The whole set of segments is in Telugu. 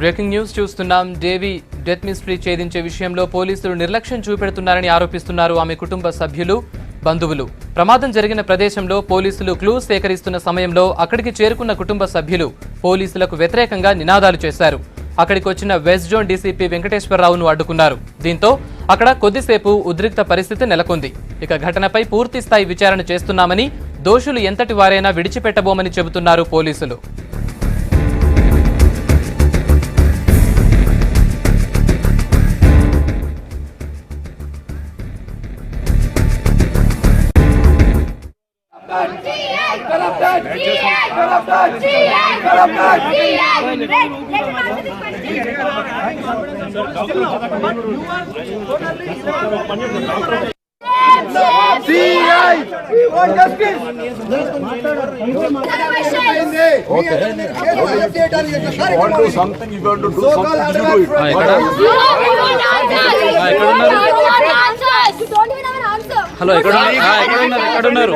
బ్రేకింగ్ న్యూస్ చూస్తున్నాం. దేవి డెత్ మిస్టరీ ఛేదించే విషయంలో పోలీసులు నిర్లక్ష్యం చూపెడుతున్నారని ఆరోపిస్తున్నారు ఆమె కుటుంబ సభ్యులు, బంధువులు. ప్రమాదం జరిగిన ప్రదేశంలో పోలీసులు క్లూస్ సేకరిస్తున్న సమయంలో అక్కడికి చేరుకున్న కుటుంబ సభ్యులు పోలీసులకు వ్యతిరేకంగా నినాదాలు చేశారు. అక్కడికి వచ్చిన వెస్ట్ జోన్ డీసీపీ వెంకటేశ్వరరావును అడ్డుకున్నారు. దీంతో అక్కడ కొద్దిసేపు ఉద్రిక్త పరిస్థితి నెలకొంది. ఇక ఘటనపై పూర్తి స్థాయి విచారణ చేస్తున్నామని, దోషులు ఎంతటి వారైనా విడిచిపెట్టబోమని చెబుతున్నారు పోలీసులు. హలో, ఎక్కడున్నారు?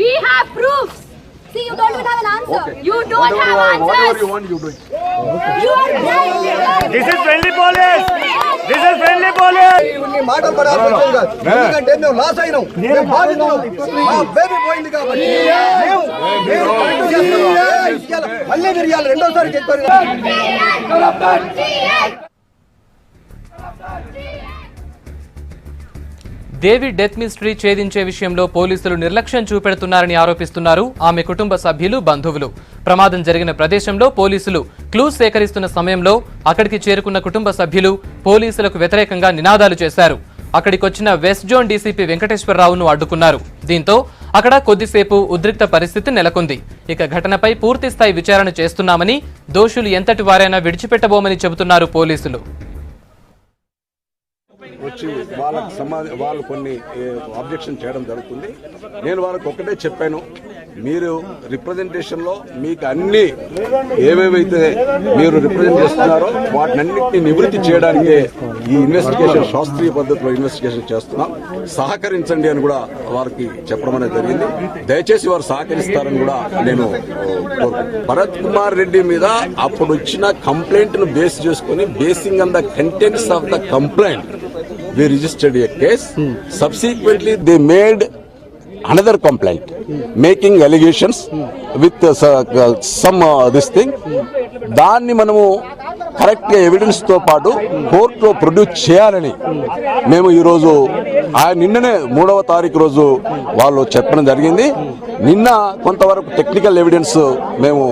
We have proofs. See, you don't even have an answer. Okay. You don't have answers. Whatever you want, you do it. You are right. This is friendly police. This is friendly police. ఇన్ని మాటలు పడాలి ఎందుకంటే మేము లాస్ అయినాం. మేము బాధితులం. మా బేబీ పోయింది కాబట్టి మళ్ళీ తిరిగాలి రెండోసారి చెప్పారు. దేవి డెత్ మిస్టరీ ఛేదించే విషయంలో పోలీసులు నిర్లక్ష్యం చూపెడుతున్నారని ఆరోపిస్తున్నారు ఆమె కుటుంబ సభ్యులు, బంధువులు. ప్రమాదం జరిగిన ప్రదేశంలో పోలీసులు క్లూస్ సేకరిస్తున్న సమయంలో అక్కడికి చేరుకున్న కుటుంబ సభ్యులు పోలీసులకు వ్యతిరేకంగా నినాదాలు చేశారు. అక్కడికొచ్చిన వెస్ట్ జోన్ డీసీపీ వెంకటేశ్వరరావును అడ్డుకున్నారు. దీంతో అక్కడ కొద్దిసేపు ఉద్రిక్త పరిస్థితి నెలకొంది. ఇక ఘటనపై పూర్తి స్థాయి విచారణ చేస్తున్నామని, దోషులు ఎంతటి వారైనా విడిచిపెట్టబోమని చెబుతున్నారు పోలీసులు. వచ్చి వాళ్ళు కొన్ని అబ్జెక్షన్ చేయడం జరుగుతుంది. నేను వాళ్ళకి ఒకటే చెప్పాను, మీరు రిప్రజెంటేషన్ లో మీకు అన్ని ఏవేవైతే మీరు రిప్రజెంట్ చేస్తున్నారో వాటినన్నింటినీ నివృత్తి చేయడానికి ఈ ఇన్వెస్టిగేషన్ శాస్త్రీయ పద్ధతిలో ఇన్వెస్టిగేషన్ చేస్తున్నాం, సహకరించండి అని కూడా వారికి చెప్పడం అనేది జరిగింది. దయచేసి వారు సహకరిస్తారని కూడా నేను భరత్ కుమార్ రెడ్డి మీద అప్పుడు వచ్చిన కంప్లైంట్ ను బేస్ చేసుకుని, basing on the contents of the complaint we registered a case. Subsequently they made another complaint making allegations with some this thing. దాన్ని మనము కరెక్ట్ గా ఎవిడెన్స్ తో పాటు కోర్టులో ప్రొడ్యూస్ చేయాలని మేము ఈరోజు నిన్ననే 3వ తారీఖు రోజు వాళ్ళు చెప్పడం జరిగింది. నిన్న కొంతవరకు టెక్నికల్ ఎవిడెన్స్ మేము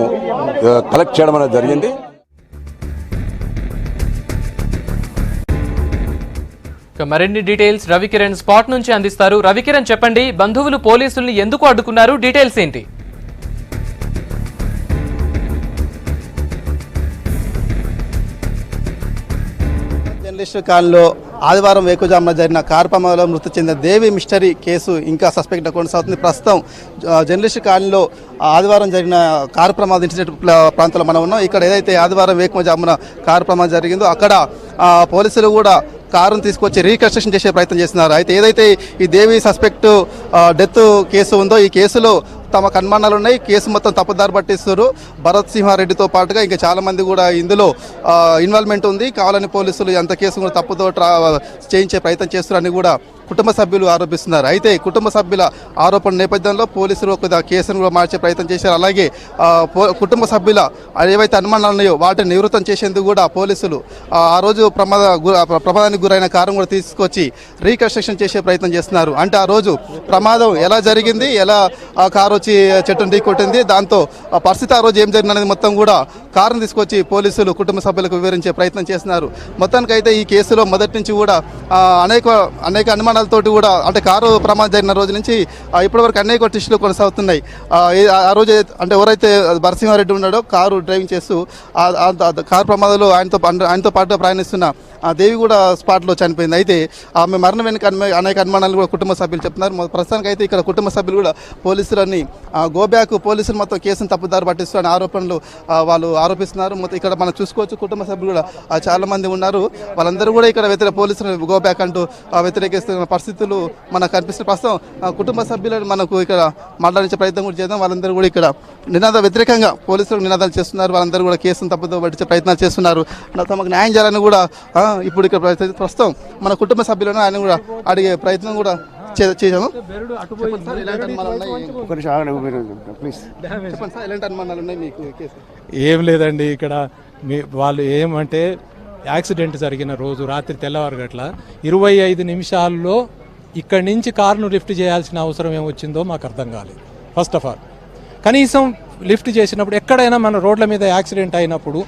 కలెక్ట్ చేయడం అనేది జరిగింది. మరిన్ని డీటెయిల్స్ రవికిరణ్ స్పాట్ నుంచి అందిస్తారు. రవికిరణ్, చెప్పండి, బంధువులు పోలీసుల్ని ఎందుకు అడ్డుకున్నారు? డీటెయిల్స్ ఏంటి? జర్నలిస్టు కాలనీలో ఆదివారం వేకుజామున జరిగిన కారు ప్రమాదంలో మృతి చెందిన దేవి మిస్టరీ కేసు ఇంకా సస్పెక్ట్గా కొనసాగుతుంది. ప్రస్తుతం జర్నలిస్టు కాలనీలో ఆదివారం జరిగిన కారు ప్రమాదం ఇన్సిడెంట్ ప్రాంతంలో మనం ఉన్నాం. ఇక్కడ ఏదైతే ఆదివారం వేకుజామున కారు ప్రమాదం జరిగిందో అక్కడ పోలీసులు కూడా కారును తీసుకొచ్చి రీకన్స్ట్రక్షన్ చేసే ప్రయత్నం చేస్తున్నారు. అయితే ఏదైతే ఈ దేవి సస్పెక్ట్ డెత్ కేసు ఉందో ఈ కేసులో తమకు అనుమానాలు ఉన్నాయి. కేసు మొత్తం తప్పుదారి పట్టిస్తారు. భరత్ సింహారెడ్డితో పాటుగా ఇంకా చాలా మంది కూడా ఇందులో ఇన్వాల్వ్మెంట్ ఉంది. కావాలని పోలీసులు అంత కేసు కూడా తప్పుతో చేయించే ప్రయత్నం చేస్తున్నారని కూడా కుటుంబ సభ్యులు ఆరోపిస్తున్నారు. అయితే కుటుంబ సభ్యుల ఆరోపణ నేపథ్యంలో పోలీసులు ఒక కేసును కూడా మార్చే ప్రయత్నం చేశారు. అలాగే కుటుంబ సభ్యుల ఏవైతే అనుమానాలు ఉన్నాయో వాటిని నివృత్తం చేసేందుకు కూడా పోలీసులు ఆ రోజు ప్రమాదానికి గురైన కారును కూడా తీసుకొచ్చి రీకన్స్ట్రక్షన్ చేసే ప్రయత్నం చేస్తున్నారు. అంటే ఆ రోజు ప్రమాదం ఎలా జరిగింది, ఎలా ఆ కారు వచ్చి చెట్టును ఢీకొట్టింది, దాంతో ఆ పరిస్థితి ఆ రోజు ఏం జరిగిందనేది మొత్తం కూడా కారును తీసుకొచ్చి పోలీసులు కుటుంబ సభ్యులకు వివరించే ప్రయత్నం చేస్తున్నారు. మొత్తానికైతే ఈ కేసులో మొదటి నుంచి కూడా అనేక అనుమానాలతోటి కూడా అంటే కారు ప్రమాదం జరిగిన రోజు నుంచి ఇప్పటివరకు అనేక టెస్టులు కొనసాగుతున్నాయి. ఆ రోజు అంటే ఎవరైతే భరసింహారెడ్డి ఉన్నాడో కారు డ్రైవింగ్ చేస్తూ కారు ప్రమాదంలో ఆయనతో పాటు ప్రయాణిస్తున్న దేవి కూడా స్పాట్లో చనిపోయింది. అయితే ఆమె మరణం వెనుక అనేక అనుమానాలు కూడా కుటుంబ సభ్యులు చెప్తున్నారు. ప్రస్తుతానికి అయితే ఇక్కడ కుటుంబ సభ్యులు కూడా పోలీసులని గోబ్యాక్ పోలీసులు మొత్తం కేసును తప్పుదారి పట్టిస్తున్న ఆరోపణలు వాళ్ళు ఆరోపిస్తున్నారు. మొత్తం ఇక్కడ మనం చూసుకోవచ్చు కుటుంబ సభ్యులు కూడా చాలా మంది ఉన్నారు. వాళ్ళందరూ కూడా ఇక్కడ పోలీసులు గోబ్యాక్ అంటూ వ్యతిరేకిస్తున్న పరిస్థితులు మనకు కనిపిస్తున్న. ప్రస్తుతం కుటుంబ సభ్యులను మనకు ఇక్కడ మాట్లాడించే ప్రయత్నం కూడా చేద్దాం. వాళ్ళందరూ కూడా ఇక్కడ వ్యతిరేకంగా పోలీసులకు నినాదాలు చేస్తున్నారు. వాళ్ళందరూ కూడా కేసును తప్పుదో పట్టించే ప్రయత్నాలు చేస్తున్నారు. తమకు న్యాయం చేయాలని కూడా ఇప్పుడు ఇక్కడ ప్రస్తుతం మన కుటుంబ సభ్యులను ఆయన కూడా అడిగే ప్రయత్నం కూడా చేసాము. ఏం లేదండి, ఇక్కడ వాళ్ళు ఏమంటే యాక్సిడెంట్ జరిగిన రోజు రాత్రి తెల్లవారు గట్ల 25 నిమిషాల్లో ఇక్కడి నుంచి కారును లిఫ్ట్ చేయాల్సిన అవసరం ఏమొచ్చిందో మాకు అర్థం కాలేదు. ఫస్ట్ ఆఫ్ ఆల్ కనీసం లిఫ్ట్ చేసినప్పుడు ఎక్కడైనా మన రోడ్ల మీద యాక్సిడెంట్ అయినప్పుడు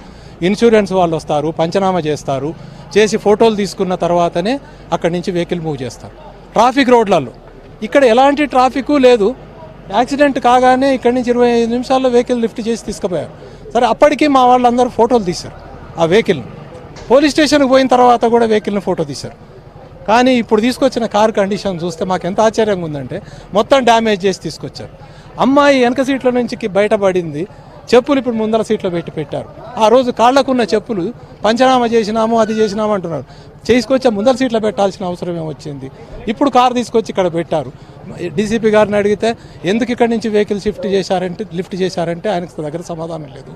ఇన్సూరెన్స్ వాళ్ళు వస్తారు, పంచనామా చేస్తారు, చేసి ఫోటోలు తీసుకున్న తర్వాతనే అక్కడి నుంచి వెహికల్ మూవ్ చేస్తారు. ట్రాఫిక్ రోడ్లలో ఇక్కడ ఎలాంటి ట్రాఫిక్ లేదు. యాక్సిడెంట్ కాగానే ఇక్కడి నుంచి 25 నిమిషాల్లో వెహికల్ లిఫ్ట్ చేసి తీసుకుపోయారు. సరే, అప్పటికి మా వాళ్ళందరూ ఫోటోలు తీశారు. ఆ వెహికల్ని పోలీస్ స్టేషన్కి పోయిన తర్వాత కూడా వెహికల్ని ఫోటో తీశారు. కానీ ఇప్పుడు తీసుకొచ్చిన కార్ కండిషన్ చూస్తే మాకు ఎంత ఆశ్చర్యంగా ఉందంటే మొత్తం డ్యామేజ్ చేసి తీసుకొచ్చారు. అమ్మాయి వెనక సీట్ల నుంచి బయటపడింది, చెప్పులు ఇప్పుడు ముందర సీట్లో పెట్టారు. ఆ రోజు కాళ్లకున్న చెప్పులు పంచనామా చేసినాము, అది చేసినాము అంటున్నారు. చేసుకొచ్చే ముందర సీట్లో పెట్టాల్సిన అవసరం ఏమొచ్చింది? ఇప్పుడు కారు తీసుకొచ్చి ఇక్కడ పెట్టారు. డీసీపీ గారిని అడిగితే ఎందుకు ఇక్కడి నుంచి వెహికల్ లిఫ్ట్ చేశారంటే ఆయనకు దగ్గర సమాధానం లేదు.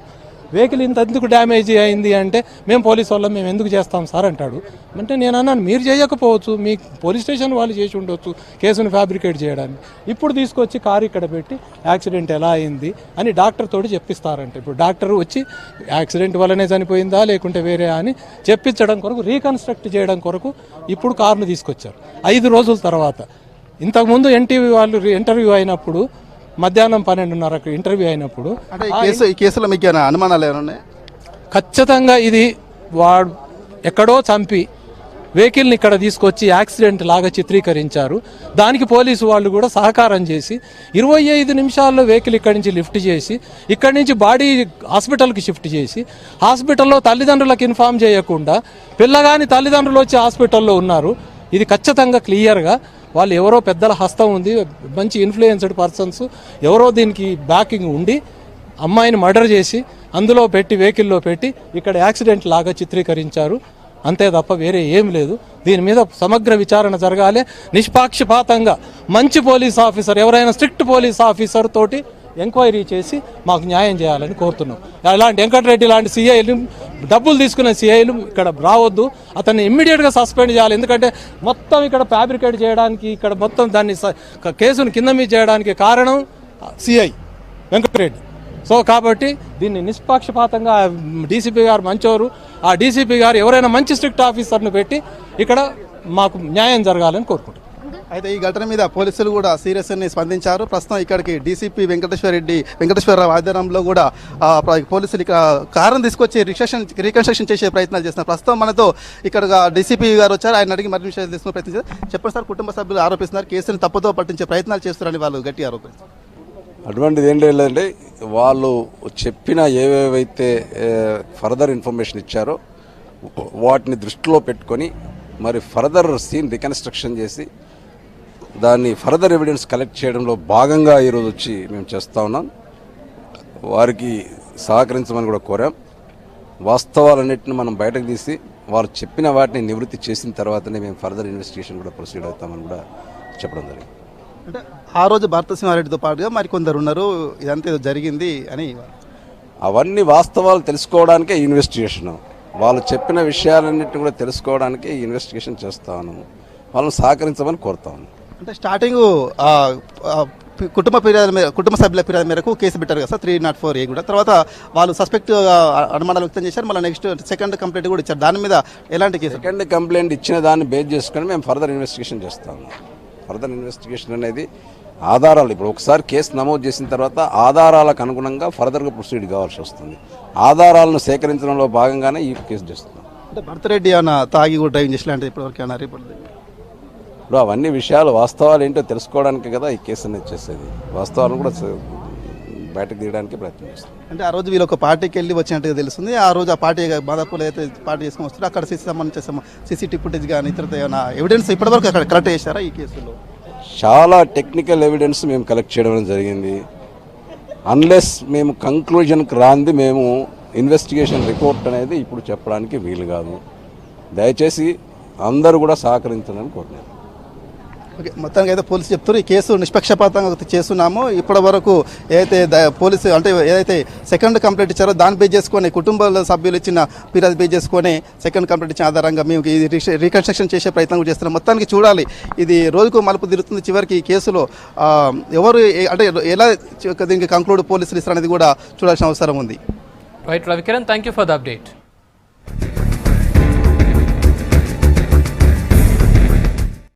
వెహికల్ ఇంత ఎందుకు డ్యామేజ్ అయింది అంటే మేము పోలీసు వాళ్ళం, మేము ఎందుకు చేస్తాం సార్ అంటాడు. అంటే నేను అన్నాను, మీరు చేయకపోవచ్చు, మీ పోలీస్ స్టేషన్ వాళ్ళు చేసి ఉండొచ్చు కేసును ఫ్యాబ్రికేట్ చేయడానికి. ఇప్పుడు తీసుకొచ్చి కారు ఇక్కడ పెట్టి యాక్సిడెంట్ ఎలా అయింది అని డాక్టర్ తోటి చెప్పిస్తారంటే ఇప్పుడు డాక్టర్ వచ్చి యాక్సిడెంట్ వల్లనే చనిపోయిందా లేకుంటే వేరే అని చెప్పించడం కొరకు, రీకన్స్ట్రక్ట్ చేయడం కొరకు ఇప్పుడు కారును తీసుకొచ్చారు 5 రోజుల తర్వాత. ఇంతకుముందు ఎన్టీవీ వాళ్ళు ఇంటర్వ్యూ అయినప్పుడు మధ్యాహ్నం 12:30 ఇంటర్వ్యూ అయినప్పుడు ఈ కేసులో మీకు అనుమానాలు ఏమైనా ఉన్నాయి? ఖచ్చితంగా ఇది వాడు ఎక్కడో చంపి వెహికల్ని ఇక్కడ తీసుకొచ్చి యాక్సిడెంట్ లాగా చిత్రీకరించారు. దానికి పోలీసు వాళ్ళు కూడా సహకారం చేసి 25 నిమిషాల్లో వెహికల్ ఇక్కడి నుంచి లిఫ్ట్ చేసి ఇక్కడి నుంచి బాడీ హాస్పిటల్కి షిఫ్ట్ చేసి హాస్పిటల్లో తల్లిదండ్రులకు ఇన్ఫామ్ చేయకుండా పిల్లగాని తల్లిదండ్రులు వచ్చి హాస్పిటల్లో ఉన్నారు. ఇది ఖచ్చితంగా క్లియర్గా వాళ్ళు ఎవరో పెద్దల హస్తం ఉంది, మంచి ఇన్ఫ్లుయెన్స్డ్ పర్సన్స్ ఎవరో దీనికి బ్యాకింగ్ ఉండి అమ్మాయిని మర్డర్ చేసి అందులో పెట్టి వెహికల్లో పెట్టి ఇక్కడ యాక్సిడెంట్ లాగా చిత్రీకరించారు. అంతే తప్ప వేరే ఏం లేదు. దీని మీద సమగ్ర విచారణ జరగాలి, నిష్పాక్షపాతంగా మంచి పోలీస్ ఆఫీసర్, ఎవరైనా స్ట్రిక్ట్ పోలీస్ ఆఫీసర్ తోటి ఎంక్వైరీ చేసి మాకు న్యాయం చేయాలని కోరుతున్నాం. అలాంటి వెంకటరెడ్డి లాంటి సిఐలు, డబ్బులు తీసుకునే సిఐలు ఇక్కడ రావద్దు. అతన్ని ఇమ్మీడియట్గా సస్పెండ్ చేయాలి. ఎందుకంటే మొత్తం ఇక్కడ ఫ్యాబ్రికేట్ చేయడానికి, ఇక్కడ మొత్తం దాన్ని కేసును కింద మీద చేయడానికి కారణం సిఐ వెంకటరెడ్డి. సో కాబట్టి దీన్ని నిష్పాక్షపాతంగా డీసీపీ గారు మంచోరు, ఆ డీసీపీ గారు ఎవరైనా మంచి స్ట్రిక్ట్ ఆఫీసర్ను పెట్టి ఇక్కడ మాకు న్యాయం జరగాలని కోరుకుంటున్నాం. అయితే ఈ ఘటన మీద పోలీసులు కూడా సీరియస్గా స్పందించారు. ప్రస్తుతం ఇక్కడికి డీసీపీ వెంకటేశ్వరరావు ఆధ్వర్యంలో కూడా పోలీసులు ఇక్కడ కారును తీసుకొచ్చి రీకన్స్ట్రక్షన్ చేసే ప్రయత్నాలు చేస్తున్నారు. ప్రస్తుతం మనతో ఇక్కడ డీసీపీ గారు వచ్చారు, ఆయన అడిగి మరిన్ని విషయాలు తీసుకునే ప్రయత్నించారు. చెప్పండి సార్, కుటుంబ సభ్యులు ఆరోపిస్తున్నారు కేసును తప్పుతో పట్టించే ప్రయత్నాలు చేస్తున్నారని వాళ్ళు గట్టిగా ఆరోపిస్తారు. అటువంటిది ఏం లేదండి, వాళ్ళు చెప్పిన ఏవేవైతే ఫర్దర్ ఇన్ఫర్మేషన్ ఇచ్చారో వాటిని దృష్టిలో పెట్టుకొని మరి ఫర్దర్ సీన్ రికన్స్ట్రక్షన్ చేసి దాన్ని ఫర్దర్ ఎవిడెన్స్ కలెక్ట్ చేయడంలో భాగంగా ఈరోజు వచ్చి మేము చేస్తూ ఉన్నాం. వారికి సహకరించమని కూడా కోరాం. వాస్తవాలన్నింటిని మనం బయటకు తీసి వారు చెప్పిన వాటిని నివృత్తి చేసిన తర్వాతనే మేము ఫర్దర్ ఇన్వెస్టిగేషన్ కూడా ప్రొసీడ్ అవుతామని కూడా చెప్పడం జరిగింది. అంటే ఆ రోజు భరతసింహారెడ్డితో పాటుగా మరికొందరు ఉన్నారు, ఇదంతా ఏదో జరిగింది అని. అవన్నీ వాస్తవాలు తెలుసుకోవడానికే ఇన్వెస్టిగేషన్, వాళ్ళు చెప్పిన విషయాలన్నింటినీ కూడా తెలుసుకోవడానికే ఈ ఇన్వెస్టిగేషన్ చేస్తా ఉన్నాము. వాళ్ళని సహకరించమని కోరుతా ఉన్నాం. అంటే స్టార్టింగ్ కుటుంబ సభ్యుల ఫిర్యాదు మేరకు కేసు పెట్టారు కదా సార్, 304A కూడా. తర్వాత వాళ్ళు సస్పెక్ట్ అనుమానాలు వ్యక్తం చేశారు. మళ్ళీ నెక్స్ట్ సెకండ్ కంప్లైంట్ కూడా ఇచ్చారు. దాని మీద ఎలాంటి కేసు? సెకండ్ కంప్లైంట్ ఇచ్చిన దాన్ని బేస్ చేసుకొని మేము ఫర్దర్ ఇన్వెస్టిగేషన్ చేస్తాము. ఫర్దర్ ఇన్వెస్టిగేషన్ అనేది ఆధారాలు, ఇప్పుడు ఒకసారి కేసు నమోదు చేసిన తర్వాత ఆధారాలకు అనుగుణంగా ఫర్దర్గా ప్రొసీడ్ కావాల్సి వస్తుంది. ఆధారాలను సేకరించడంలో భాగంగానే ఈ కేసు చేస్తున్నాం. అంటే భరతరెడ్డి ఏమైనా తాగి కూడా డ్రైవింగ్ చేసిన అంటే ఇప్పటివరకు ఏమైనా రిపోర్ట్? ఇప్పుడు అవన్నీ విషయాలు వాస్తవాలు ఏంటో తెలుసుకోవడానికి కదా ఈ కేసు అనేది చేసేది. వాస్తవాలను కూడా బయటకు తీయడానికి ప్రయత్నం చేస్తాం. అంటే ఆ రోజు వీళ్ళు ఒక పార్టీకి వెళ్ళి వచ్చినట్టుగా తెలుస్తుంది. ఆ రోజు ఆ పార్టీ మాదాపూర్లో అయితే పార్టీ చేసుకొని వస్తారో అక్కడ సంబంధించిన సీసీటీవీ ఫుటేజ్ కానీ ఇతర ఏమైనా ఎవిడెన్స్ ఇప్పటివరకు అక్కడ కలెక్ట్ చేశారా ఈ కేసులో? చాలా టెక్నికల్ ఎవిడెన్స్ మేము కలెక్ట్ చేయడం జరిగింది. అన్లెస్ మేము కంక్లూజన్కి రాంది మేము ఇన్వెస్టిగేషన్ రిపోర్ట్ అనేది ఇప్పుడు చెప్పడానికి వీలు కాదు. దయచేసి అందరూ కూడా సహకరించాలని కోరుతున్నాను. ఓకే, మొత్తానికి అయితే పోలీసు చెప్తారు ఈ కేసు నిష్పక్షపాతంగా చేస్తున్నాము. ఇప్పటి వరకు ఏదైతే పోలీసు అంటే ఏదైతే సెకండ్ కంప్లైంట్ ఇచ్చారో దాన్ని బేస్ చేసుకొని కుటుంబాల సభ్యులు ఇచ్చిన ఫిర్యాదు బేస్ చేసుకొని సెకండ్ కంప్లైంట్ ఇచ్చిన ఆధారంగా మేము ఇది రీకన్స్ట్రక్షన్ చేసే ప్రయత్నం కూడా చేస్తున్నాం. మొత్తానికి చూడాలి ఇది రోజుకు మలుపు తిరుగుతుంది. చివరికి ఈ కేసులో ఎవరు అంటే ఎలా దీనికి కంక్లూడ్ పోలీసులు ఇస్తారనేది కూడా చూడాల్సిన అవసరం ఉంది. Right Ravikiran, thank you for the update.